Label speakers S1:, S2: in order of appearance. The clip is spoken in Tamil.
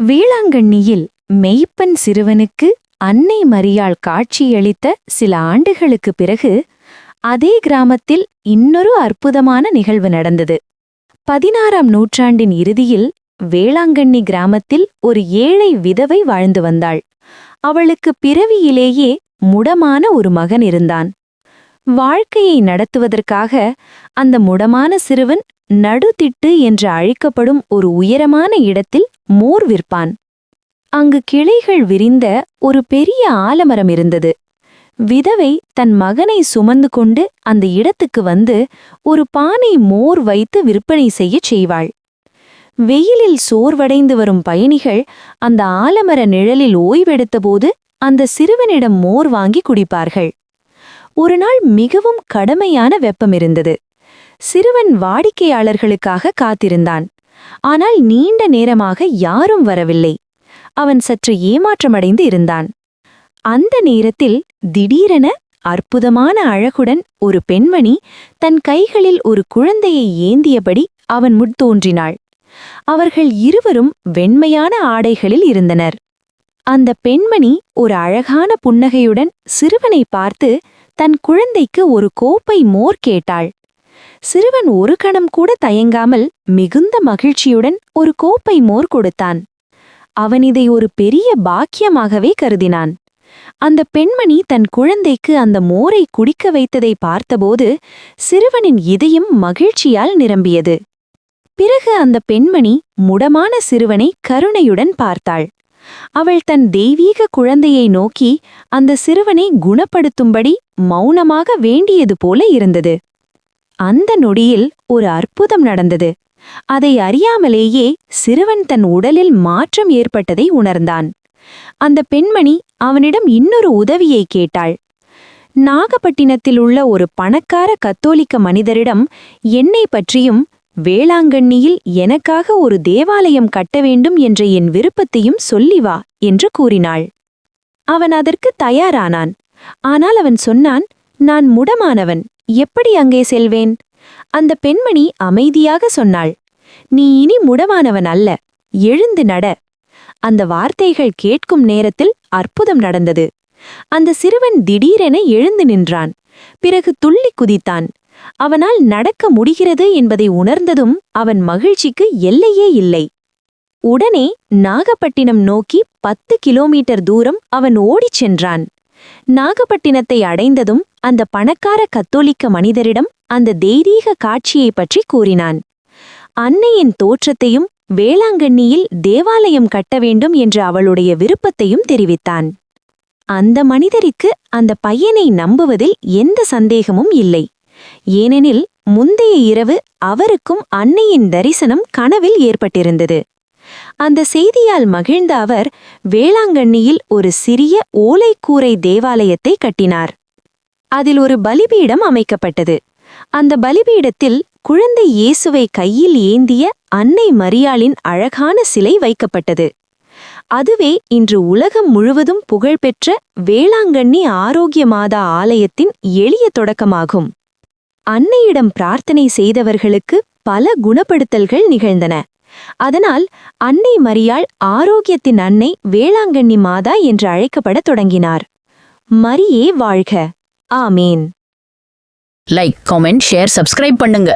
S1: வேளாங்கண்ணியில் மெய்ப்பன் சிறுவனுக்கு அன்னை மரியாள் காட்சியளித்த சில ஆண்டுகளுக்குப் பிறகு அதே கிராமத்தில் இன்னொரு அற்புதமான நிகழ்வு நடந்தது. 16ஆம் நூற்றாண்டின் இறுதியில் வேளாங்கண்ணி கிராமத்தில் ஒரு ஏழை விதவை வாழ்ந்து வந்தாள். அவளுக்கு பிறவியிலேயே முடமான ஒரு மகன் இருந்தான். வாழ்க்கையை நடத்துவதற்காக அந்த முடமான சிறுவன் நடுத்திட்டு என்று அழைக்கப்படும் ஒரு உயரமான இடத்தில் மோர் விற்பான். அங்கு கிளைகள் விரிந்த ஒரு பெரிய ஆலமரம் இருந்தது. விதவை தன் மகனை சுமந்து கொண்டு அந்த இடத்துக்கு வந்து ஒரு பானை மோர் வைத்து விற்பனை செய்யச் செய்வாள். வெயிலில் சோர்வடைந்து வரும் பயணிகள் அந்த ஆலமர நிழலில் ஓய்வெடுத்தபோது அந்த சிறுவனிடம் மோர் வாங்கி குடிப்பார்கள். ஒருநாள் மிகவும் கடுமையான வெப்பம் இருந்தது. சிறுவன் வாடிக்கையாளர்களுக்காக காத்திருந்தான். ஆனால் நீண்ட நேரமாக யாரும் வரவில்லை. அவன் சற்று ஏமாற்றமடைந்து இருந்தான். அந்த நேரத்தில் திடீரென அற்புதமான அழகுடன் ஒரு பெண்மணி தன் கைகளில் ஒரு குழந்தையை ஏந்தியபடி அவன் முன் தோன்றினாள். அவர்கள் இருவரும் வெண்மையான ஆடைகளில் இருந்தனர். அந்த பெண்மணி ஒரு அழகான புன்னகையுடன் சிறுவனை பார்த்து தன் குழந்தைக்கு ஒரு கோப்பை மோர் கேட்டாள். சிறுவன் ஒரு கணம் கூட தயங்காமல் மிகுந்த மகிழ்ச்சியுடன் ஒரு கோப்பை மோர் கொடுத்தான். அவன் இதை ஒரு பெரிய பாக்கியமாகவே கருதினான். அந்த பெண்மணி தன் குழந்தைக்கு அந்த மோரை குடிக்க வைத்ததை பார்த்தபோது சிறுவனின் இதயம் மகிழ்ச்சியால் நிரம்பியது. பிறகு அந்த பெண்மணி முடமான சிறுவனை கருணையுடன் பார்த்தாள். அவள் தன் தெய்வீக குழந்தையை நோக்கி அந்த சிறுவனை குணப்படுத்தும்படி மௌனமாக வேண்டியது போல இருந்தது. அந்த நொடியில் ஒரு அற்புதம் நடந்தது. அதை அறியாமலேயே சிறுவன் தன் உடலில் மாற்றம் ஏற்பட்டதை உணர்ந்தான். அந்த பெண்மணி அவனிடம் இன்னொரு உதவியை கேட்டாள். நாகப்பட்டினத்தில் உள்ள ஒரு பணக்கார கத்தோலிக்க மனிதரிடம் என்னை பற்றியும் வேளாங்கண்ணியில் எனக்காக ஒரு தேவாலயம் கட்ட வேண்டும் என்ற என் விருப்பத்தையும் சொல்லி வா என்று கூறினாள். அவன் அதற்கு தயாரானான். ஆனால் அவன் சொன்னான், நான் முடமானவன், எப்படி அங்கே செல்வேன்? அந்த பெண்மணி அமைதியாக சொன்னாள், நீ இனி முடமானவன் அல்ல, எழுந்து நட. அந்த வார்த்தைகள் கேட்கும் நேரத்தில் அற்புதம் நடந்தது. அந்த சிறுவன் திடீரென எழுந்து நின்றான். பிறகு துள்ளி குதித்தான். அவனால் நடக்க முடிகிறது என்பதை உணர்ந்ததும் அவன் மகிழ்ச்சிக்கு எல்லையே இல்லை. உடனே நாகப்பட்டினம் நோக்கி 10 கிலோமீட்டர் தூரம் அவன் ஓடிச் சென்றான். நாகப்பட்டினத்தை அடைந்ததும் அந்த பணக்கார கத்தோலிக்க மனிதரிடம் அந்த தெய்வீக காட்சியைப் பற்றி கூறினான். அன்னையின் தோற்றத்தையும் வேளாங்கண்ணியில் தேவாலயம் கட்ட வேண்டும் என்ற அவளுடைய விருப்பத்தையும் தெரிவித்தான். அந்த மனிதருக்கு அந்த பையனை நம்புவதில் எந்த சந்தேகமும் இல்லை. ஏனெனில் முந்தைய இரவு அவருக்கும் அன்னையின் தரிசனம் கனவில் ஏற்பட்டிருந்தது. அந்த செய்தியால் மகிழ்ந்த அவர் வேளாங்கண்ணியில் ஒரு சிறிய ஓலைக்கூரை தேவாலயத்தை கட்டினார். அதில் ஒரு பலிபீடம் அமைக்கப்பட்டது. அந்த பலிபீடத்தில் குழந்தை இயேசுவை கையில் ஏந்திய அன்னை மரியாளின் அழகான சிலை வைக்கப்பட்டது. அதுவே இன்று உலகம் முழுவதும் புகழ்பெற்ற வேளாங்கண்ணி ஆரோக்கிய மாதா ஆலயத்தின் எளிய தொடக்கமாகும். அன்னையிடம் பிரார்த்தனை செய்தவர்களுக்கு பல குணப்படுத்தல்கள் நிகழ்ந்தன. அதனால் அன்னை மரியாள் ஆரோக்கியத்தின் அன்னை வேளாங்கண்ணி மாதா என்று அழைக்கப்படத் தொடங்கினார். மரியே வாழ்க. ஆமேன்.
S2: லைக், காமெண்ட், ஷேர், சப்ஸ்கிரைப் பண்ணுங்க.